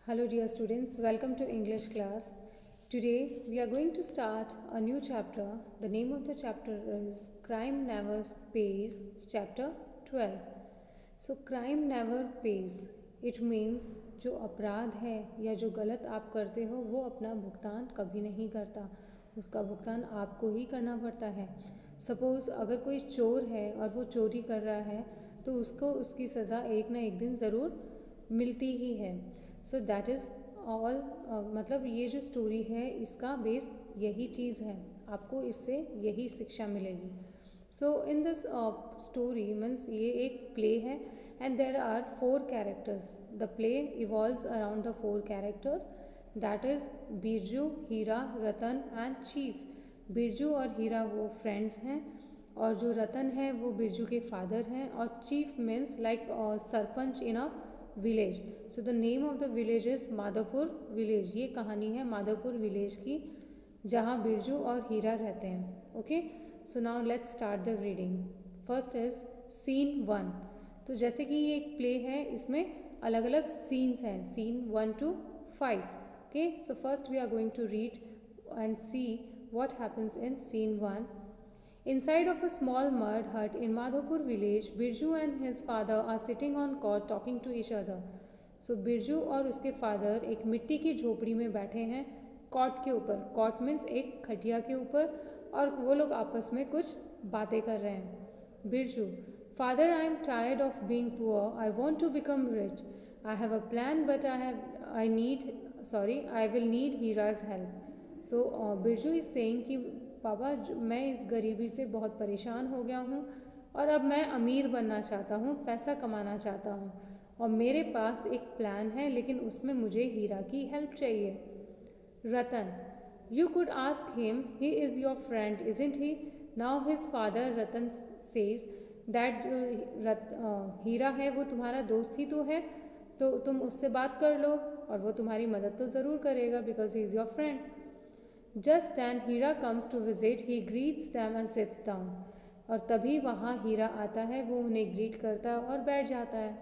Hello dear students, welcome to English class. Today we are going to start a new chapter. The name of the chapter is Crime Never Pays, chapter 12. So crime never pays. It means जो अपराध है या जो गलत आप करते हो वो अपना भुगतान कभी नहीं करता, उसका भुगतान आपको ही करना पड़ता है. सपोज़ अगर कोई चोर है और वो चोरी कर रहा है तो उसको उसकी सज़ा एक ना एक दिन ज़रूर मिलती ही है. So that is all. मतलब ये जो स्टोरी है इसका बेस यही चीज़ है, आपको इससे यही शिक्षा मिलेगी. So in this story means ये एक प्ले है and there are 4 characters. The play evolves around the 4 characters, that is Birju, Hira, Ratan and chief. Birju और हीरा वो फ्रेंड्स हैं और जो रतन है वो बिरजू के फादर हैं और chief means like sarpanch in a village. So the name of the village is Madhopur village. ये कहानी है माधोपुर विलेज की जहाँ बिरजू और हीरा रहते हैं. Okay, so now let's start the reading. First is seen 1. तो जैसे कि ये एक प्ले है, इसमें अलग अलग सीन्स हैं, scene 1 to 5. Okay, so first we are going to read and see what happens in scene 1. Inside of a small mud hut in Madhopur village, Birju and his father are sitting on cot talking to each other. So Birju और उसके father एक मिट्टी की झोपड़ी में बैठे हैं cot के ऊपर. कॉट मीन्स एक खटिया के ऊपर, और वो लोग आपस में कुछ बातें कर रहे हैं. Birju: father, I am tired of being poor. I want to become rich. I have a plan but I will need Hira's help. So Birju is saying कि पापा मैं इस गरीबी से बहुत परेशान हो गया हूँ और अब मैं अमीर बनना चाहता हूँ, पैसा कमाना चाहता हूँ और मेरे पास एक प्लान है, लेकिन उसमें मुझे हीरा की हेल्प चाहिए. Ratan: you could ask him, he is your friend isn't he. Now his father Ratan says that Hira है वो तुम्हारा दोस्त ही तो है, तो तुम उससे बात कर लो और वो तुम्हारी मदद तो ज़रूर करेगा because he is your friend. Just then Hira comes to visit. He greets them and sits down. और तभी वहाँ हीरा आता है, वो उन्हें ग्रीट करता है और बैठ जाता है.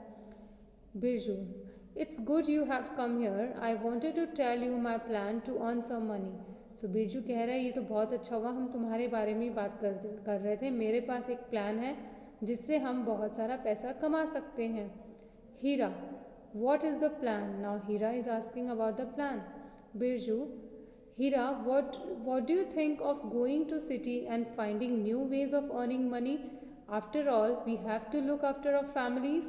Birju: it's good you have come here. I wanted to tell you my plan to earn some money. So Birju कह रहा है ये तो बहुत अच्छा हुआ, हम तुम्हारे बारे में बात कर रहे थे. मेरे पास एक प्लान है जिससे हम बहुत सारा पैसा कमा सकते हैं. Hira: what is the plan? Now Hira is asking about the plan. Birju: Hira, what do you think of going to city and finding new ways of earning money? After all, we have to look after our families.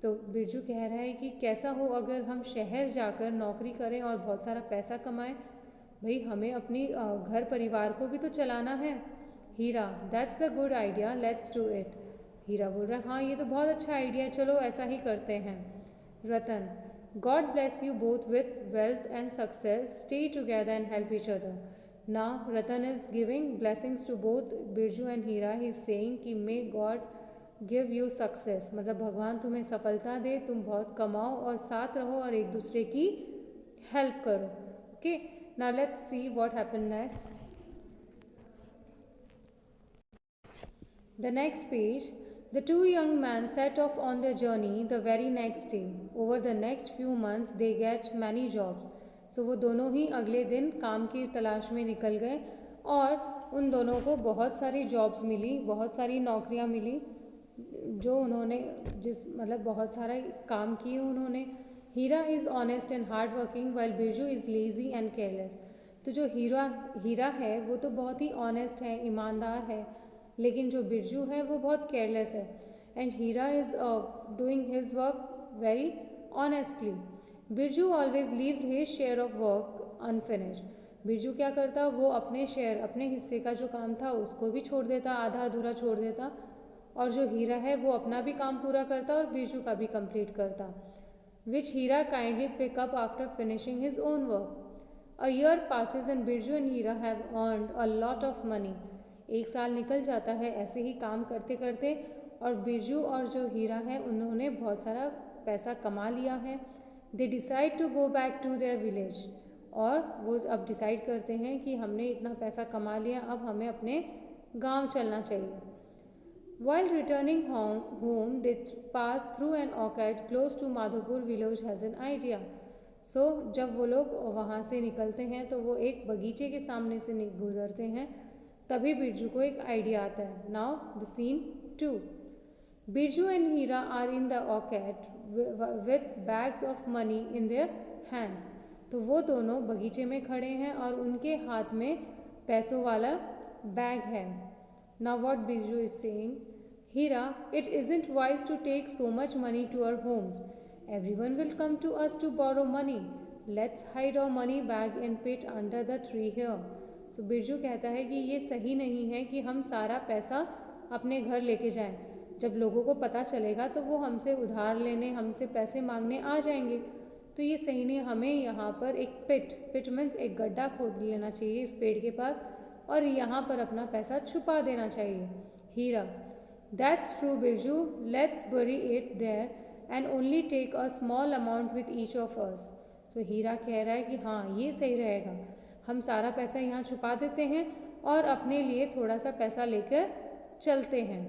तो बिरजू कह रहा है कि कैसा हो अगर हम शहर जाकर नौकरी करें और बहुत सारा पैसा कमाएं. भाई हमें अपनी घर परिवार को भी तो चलाना है. Hira: that's the good idea, let's do it. Hira बोल रहा है हाँ ये तो बहुत अच्छा आइडिया है, चलो ऐसा ही करते हैं. रतन: God bless you both with wealth and success. Stay together and help each other. Now Ratan is giving blessings to both Birju and Hira. He is saying कि may God give you success. मतलब भगवान तुम्हें सफलता दे, तुम बहुत कमाओ और साथ रहो और एक दूसरे की हेल्प करो. Okay, now let's see what happened next. The next page. The two young men set off on their journey the very next day. Over the next few months they get many jobs. So वो दोनों ही अगले दिन काम की तलाश में निकल गए और उन दोनों को बहुत सारी जॉब्स मिली, बहुत सारी नौकरियां मिली जो उन्होंने मतलब बहुत सारा काम किए उन्होंने. Hira is honest and hard working while Birju is lazy and careless. तो जो हीरा है वो तो बहुत ही ऑनेस्ट है, ईमानदार है, लेकिन जो बिरजू है वो बहुत केयरलेस है. And Hira is doing his work very honestly. Birju always leaves his share of work unfinished. Birju क्या करता, वो अपने शेयर, अपने हिस्से का जो काम था उसको भी छोड़ देता, आधा अधूरा छोड़ देता, और जो हीरा है वो अपना भी काम पूरा करता और बिरजू का भी कंप्लीट करता. Which Hira kindly pick up after finishing his own work. A year passes and Birju and Hira have earned a lot of money. एक साल निकल जाता है ऐसे ही काम करते करते और बिरजू और जो हीरा है उन्होंने बहुत सारा पैसा कमा लिया है. They decide to go back to their village. और वो अब डिसाइड करते हैं कि हमने इतना पैसा कमा लिया, अब हमें अपने गांव चलना चाहिए. While returning home, they pass through an orchard close to Madhopur village. Has an idea. जब वो लोग वहाँ से निकलते हैं तो वो एक बगीचे के सामने से गुजरते हैं, तभी बिरजू को एक आइडिया आता है। Now the scene 2। Birju and Hira are in the orchard with bags of money in their hands. तो वो दोनों बगीचे में खड़े हैं और उनके हाथ में पैसों वाला बैग है। Now what Birju is saying, Hira, it isn't wise to take so much money to our homes. Everyone will come to us to borrow money. Let's hide our money bag and pit under the tree here. So Birju कहता है कि ये सही नहीं है कि हम सारा पैसा अपने घर लेके जाएं। जब लोगों को पता चलेगा तो वो हमसे उधार लेने, हमसे पैसे मांगने आ जाएंगे। तो ये सही नहीं, हमें यहाँ पर एक पिट मीन्स एक गड्ढा खोद लेना चाहिए इस पेड़ के पास और यहाँ पर अपना पैसा छुपा देना चाहिए। Hira, that's true Birju, let's bury it there and only take a small amount with each of us. तो हीरा कह रहा है कि हाँ ये सही रहेगा, हम सारा पैसा यहाँ छुपा देते हैं और अपने लिए थोड़ा सा पैसा लेकर चलते हैं।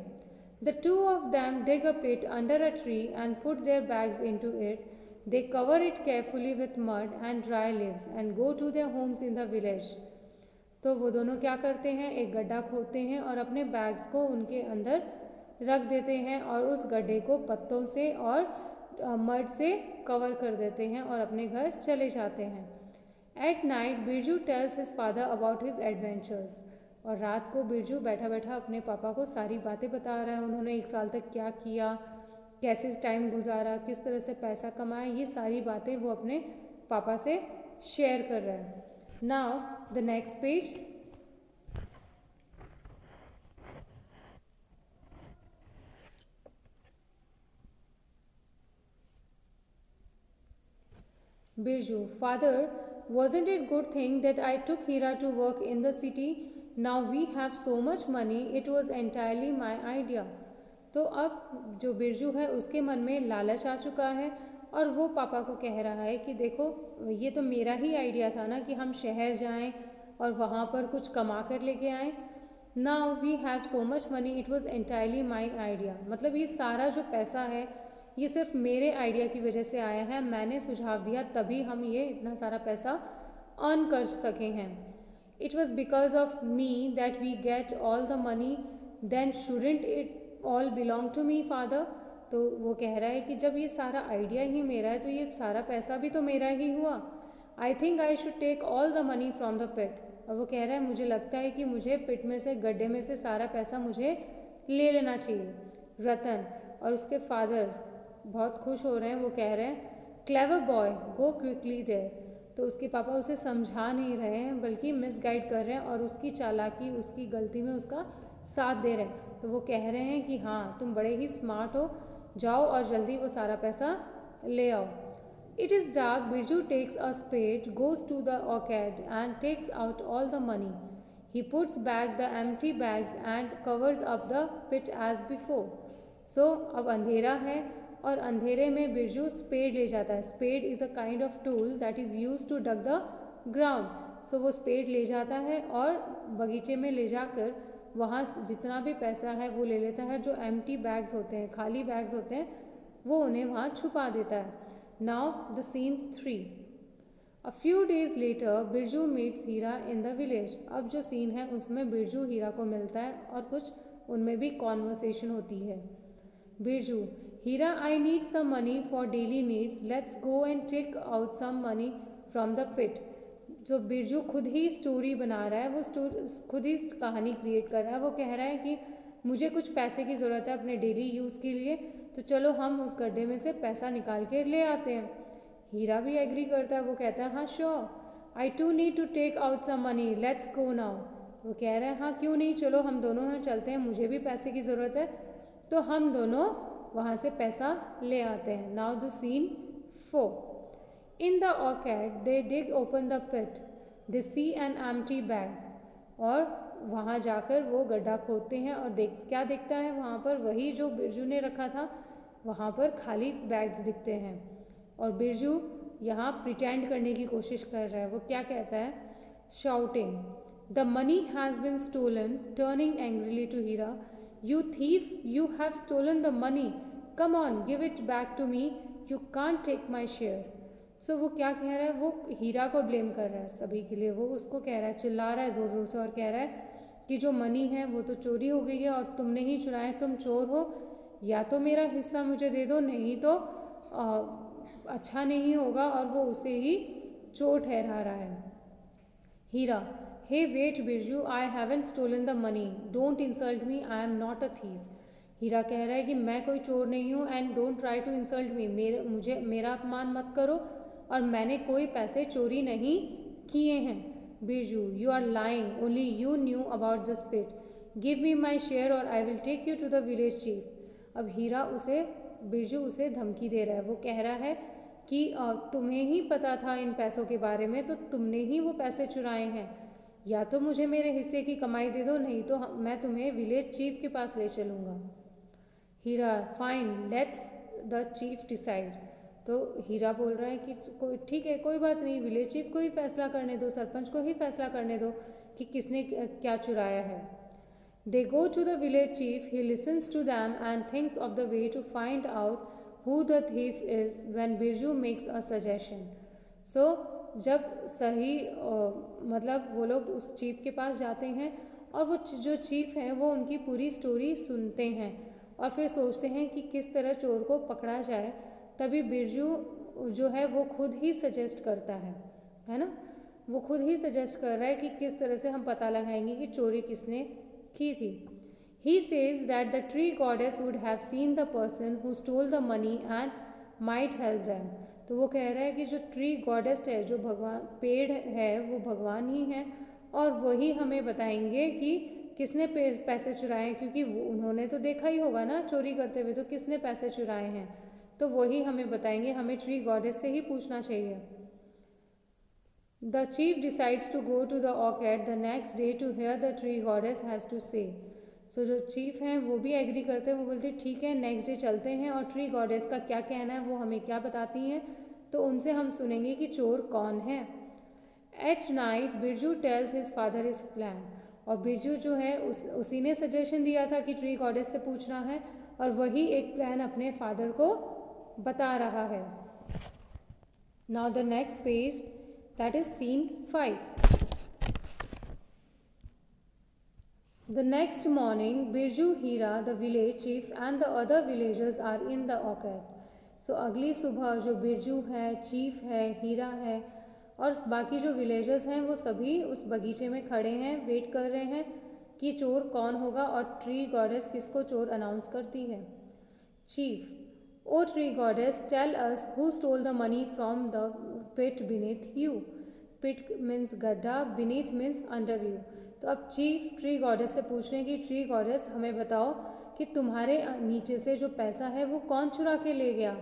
The two of them dig a pit under a tree and put their bags into it. They cover it carefully with mud and dry leaves and go to their homes in the village. तो वो दोनों क्या करते हैं, एक गड्ढा खोदते हैं और अपने बैग्स को उनके अंदर रख देते हैं और उस गड्ढे को पत्तों से और मड से कवर कर देते हैं और अपने घर चले जाते हैं। At night Birju tales his father about his adventures. और रात को बिरजू बैठा बैठा अपने पापा को सारी बातें बता रहा है, उन्होंने एक साल तक क्या किया, कैसे टाइम गुजारा, किस तरह से पैसा कमाया, ये सारी बातें वो अपने पापा से शेयर कर रहा है। Now the next page. Birju, father, wasn't it good thing that I took Hira to work in the city? Now we have so much money, it was entirely my idea. तो अब जो बिरजू है उसके मन में लालच आ चुका है और वो पापा को कह रहा है कि देखो ये तो मेरा ही आइडिया था ना कि हम शहर जाएं और वहाँ पर कुछ कमा कर लेके आएँ। Now we have so much money, it was entirely my idea. मतलब ये सारा जो पैसा है ये सिर्फ मेरे आइडिया की वजह से आया है, मैंने सुझाव दिया तभी हम ये इतना सारा पैसा अर्न कर सके हैं। It was because of me that we get all the money, then shouldn't it all belong to me father. तो वो कह रहा है कि जब ये सारा आइडिया ही मेरा है तो ये सारा पैसा भी तो मेरा ही हुआ। I think I should take all the money from the pit. और वो कह रहा है मुझे लगता है कि मुझे पिट में से, गड्ढे में से सारा पैसा मुझे ले लेना चाहिए। रतन और उसके फादर बहुत खुश हो रहे हैं, वो कह रहे हैं clever boy go quickly there. तो उसके पापा उसे समझा नहीं रहे हैं बल्कि मिसगाइड कर रहे हैं और उसकी चालाकी, उसकी गलती में उसका साथ दे रहे हैं। तो वो कह रहे हैं कि हाँ तुम बड़े ही स्मार्ट हो, जाओ और जल्दी वो सारा पैसा ले आओ। It is dark, Birju takes a spade, goes to the orchard and takes out all the money. He puts back the empty bags and covers up the pit as before. So अब अंधेरा है और अंधेरे में बिरजू स्पेड ले जाता है। Spade is a kind of tool that is use to dug the ground. So वो स्पेड ले जाता है और बगीचे में ले जाकर वहाँ जितना भी पैसा है वो ले लेता है। जो एम्प्टी बैग्स होते हैं, खाली बैग्स होते हैं, वो उन्हें वहाँ छुपा देता है। Now the scene 3। A few days later Birju meets Hira in the village. अब जो सीन है उसमें बिरजू हीरा को मिलता है और कुछ उनमें भी कॉन्वर्सेशन होती है। बिरजू, हीरा, I need some money for daily needs. Let's go and take out some money from the pit. जो बिरजू खुद ही स्टोरी बना रहा है, वो खुद ही कहानी क्रिएट कर रहा है। वो कह रहा है कि मुझे कुछ पैसे की ज़रूरत है अपने डेली यूज़ के लिए, तो चलो हम उस गड्ढे में से पैसा निकाल के ले आते हैं। हीरा भी एग्री करता है, वो कहता है हाँ sure, I too need to take out some money, let's go now. वो कह रहा है हाँ क्यों नहीं, चलो हम दोनों यहाँ चलते हैं, मुझे भी पैसे की ज़रूरत है। तो हम दोनों वहाँ से पैसा ले आते हैं। Now the scene 4। In the orchard they dig open the pit, they see an empty bag. और वहाँ जाकर वो गड्ढा खोदते हैं और क्या दिखता है वहाँ पर, वही जो बिरजू ने रखा था, वहाँ पर खाली बैग्स दिखते हैं। और बिरजू यहाँ प्रिटेंड करने की कोशिश कर रहा है। वो क्या कहता है, shouting the money has been stolen, turning angrily to Hira, You thief, you have stolen the money. Come on, give it back to me. You can't take my share. सो वो क्या कह रहा है, वो हीरा को ब्लेम कर रहा है सभी के लिए। वो उसको कह रहा है, चिल्ला रहा है ज़ोर ज़ोर से और कह रहा है कि जो मनी है वो तो चोरी हो गई है और तुमने ही चुराया, तुम चोर हो, या तो मेरा हिस्सा मुझे दे दो, नहीं तो अच्छा नहीं होगा। और वो उसे ही चोर ठहरा रहा है। Hira, hey wait Birju, I haven't stolen the money, don't insult me, I am not a thief. Hira कह रहा है कि मैं कोई चोर नहीं हूँ, and don't try to insult me, मेरा अपमान मत करो, और मैंने कोई पैसे चोरी नहीं किए हैं। Birju, you are lying, only you knew about this pit, give me my share or I will take you to the village chief. अब बिरजू उसे धमकी दे रहा है। वो कह रहा है कि तुम्हें ही पता था इन पैसों के बारे में, तो तुमने ही वो पैसे चुराए हैं, या तो मुझे मेरे हिस्से की कमाई दे दो, नहीं तो मैं तुम्हें विलेज चीफ के पास ले चलूँगा। Hira, fine, let's the chief decide. तो हीरा बोल रहा है कि कोई ठीक है, कोई बात नहीं, विलेज चीफ को ही फैसला करने दो, सरपंच को ही फैसला करने दो कि किसने क्या चुराया है। They go to the village chief, he listens to them and thinks of the way to find out who the thief is when Birju makes a suggestion. So जब सही मतलब वो लोग उस चीफ के पास जाते हैं और वो जो चीफ हैं वो उनकी पूरी स्टोरी सुनते हैं और फिर सोचते हैं कि किस तरह चोर को पकड़ा जाए। तभी बिरजू जो है वो खुद ही सजेस्ट करता है ना, वो खुद ही सजेस्ट कर रहा है कि किस तरह से हम पता लगाएंगे कि चोरी किसने की थी। He says that the tree goddess would have seen the person who stole the money and might help them. तो वो कह रहा है कि जो ट्री गॉडेस है, जो भगवान पेड़ है, वो भगवान ही है और वही हमें बताएंगे कि किसने पैसे चुराए हैं, क्योंकि उन्होंने तो देखा ही होगा ना चोरी करते हुए, तो किसने पैसे चुराए हैं तो वही हमें बताएंगे। हमें ट्री गॉडेस से ही पूछना चाहिए। The chief decides to go to the orchard the next day to hear the tree goddess has to say. So जो चीफ हैं वो भी एग्री करते हैं, वो बोलते हैं ठीक है नेक्स्ट डे चलते हैं और ट्री गॉडेस का क्या कहना है वो हमें क्या बताती हैं, तो उनसे हम सुनेंगे कि चोर कौन है। At night Birju tales his father his plan, और बिरजू जो है उसी ने सजेशन दिया था कि ट्री गॉडेस से पूछना है और वही एक प्लान अपने फादर को बता रहा है। Now the next page, that is scene 5. The next morning, Birju, Hira, the village chief and the other villagers are in the orchard. So अगली सुबह जो बिरजू है, चीफ है, हीरा है और बाकी जो विलेजर्स हैं वो सभी उस बगीचे में खड़े हैं, वेट कर रहे हैं कि चोर कौन होगा और ट्री गॉडेस किसको चोर अनाउंस करती है। Chief, O tree goddess, tell us who stole the money from the pit beneath you. Pit means गड्ढा, beneath means under you. तो अब चीफ ट्री गॉडेस से पूछ रहे हैं कि ट्री गॉडेस हमें बताओ कि तुम्हारे नीचे से जो पैसा है वो कौन चुरा के ले गया।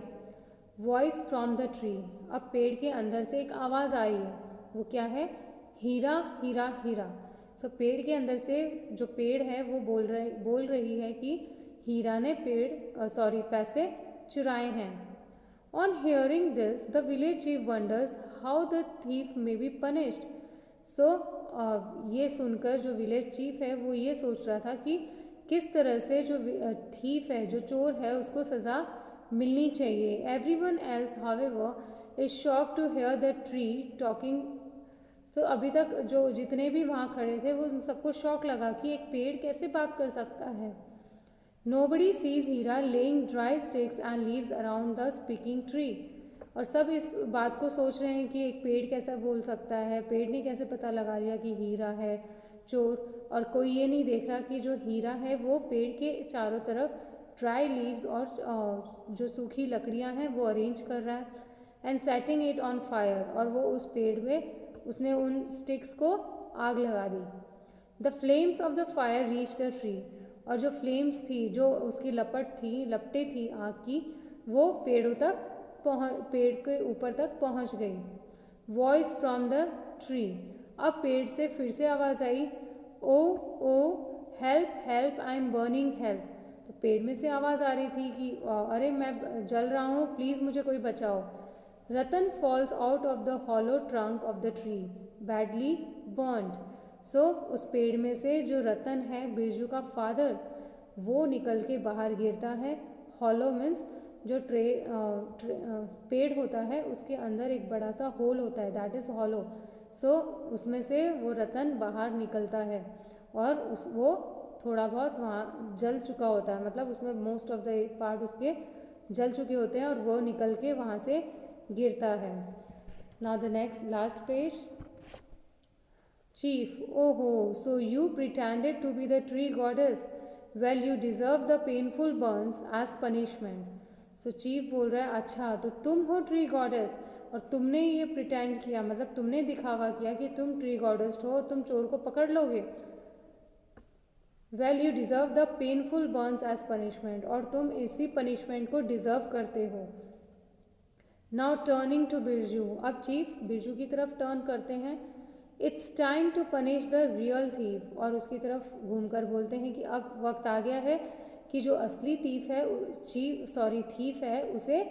वॉइस फ्रॉम द ट्री, अब पेड़ के अंदर से एक आवाज़ आई है, वो क्या है, हीरा हीरा हीरा। सो पेड़ के अंदर से जो पेड़ है वो बोल रही है कि हीरा ने पैसे चुराए हैं। On hearing this, the village chief wonders how the thief may be punished. So ये सुनकर जो विलेज चीफ है वो ये सोच रहा था कि किस तरह से जो थीफ है, जो चोर है, उसको सज़ा मिलनी चाहिए। Everyone else, however, is shocked to hear the tree talking. तो अभी तक जो जितने भी वहाँ खड़े थे वो सबको शौक लगा कि एक पेड़ कैसे बात कर सकता है। Nobody sees Hira laying dry sticks and leaves around the speaking tree. और सब इस बात को सोच रहे हैं कि एक पेड़ कैसा बोल सकता है, पेड़ ने कैसे पता लगा लिया कि हीरा है चोर, और कोई ये नहीं देख रहा कि जो हीरा है वो पेड़ के चारों तरफ ड्राई लीव्स और जो सूखी लकड़ियां हैं वो अरेंज कर रहा है, and setting it on fire, और वो उस पेड़ में उसने उन स्टिक्स को आग लगा दी। The flames of the fire reach the tree, और जो फ्लेम्स थी, जो उसकी लपटें थी आग की, वो पेड़ के ऊपर तक पहुंच गई। वॉइस फ्रॉम द ट्री, अब पेड़ से फिर से आवाज़ आई, oh oh help help, I am burning help. तो पेड़ में से आवाज़ आ रही थी कि अरे मैं जल रहा हूँ, प्लीज़ मुझे कोई बचाओ। Ratan falls out of the hollow trunk of the tree, badly burned. So उस पेड़ में से जो रतन है, बिरजू का फादर, वो निकल के बाहर गिरता है। हॉलो मीन्स जो पेड़ होता है उसके अंदर एक बड़ा सा होल होता है, दैट इज़ हॉलो। सो उसमें से वो रतन बाहर निकलता है और वो थोड़ा बहुत वहाँ जल चुका होता है, मतलब उसमें मोस्ट ऑफ द पार्ट उसके जल चुके होते हैं और वो निकल के वहाँ से गिरता है। Now the next last page. Chief, oh, so you pretended to be the tree goddess. Well, you deserve the painful burns as punishment. So Chief बोल रहा है अच्छा तो तुम हो ट्री गॉडेस और तुमने ये प्रिटेंड किया, मतलब तुमने दिखावा किया कि तुम ट्री गॉडेस हो, तुम चोर को पकड़ लोगे। Well you deserve the painful burns as punishment, और तुम इसी पनिशमेंट को डिज़र्व करते हो। नाउ टर्निंग टू बिरजू, अब चीफ बिरजू की तरफ टर्न करते हैं। It's time to punish the real thief, और उसकी तरफ घूमकर बोलते हैं कि अब वक्त आ गया है कि जो असली थीफ है उसे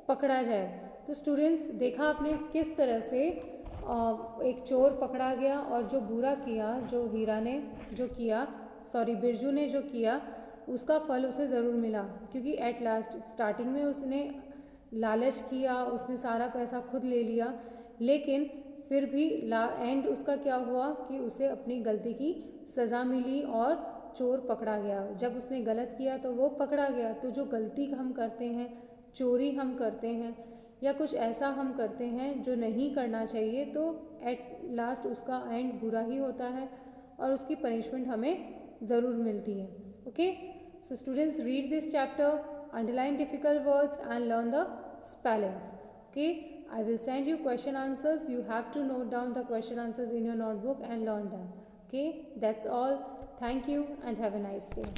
पकड़ा जाए। तो स्टूडेंट्स देखा आपने किस तरह से एक चोर पकड़ा गया और जो बुरा किया, जो हीरा ने जो किया, बिरजू ने जो किया, उसका फल उसे ज़रूर मिला, क्योंकि एट लास्ट स्टार्टिंग में उसने लालच किया, उसने सारा पैसा खुद ले लिया, लेकिन फिर भी एंड उसका क्या हुआ कि उसे अपनी गलती की सज़ा मिली और चोर पकड़ा गया। जब उसने गलत किया तो वो पकड़ा गया। तो जो गलती हम करते हैं, चोरी हम करते हैं या कुछ ऐसा हम करते हैं जो नहीं करना चाहिए, तो एट लास्ट उसका एंड बुरा ही होता है और उसकी पनिशमेंट हमें ज़रूर मिलती है। Okay, so students read this chapter, underline difficult words and learn the spellings. Okay, I will send you question answers. You have to note down the question answers in your notebook and learn them. Okay, that's all. Thank you and have a nice day.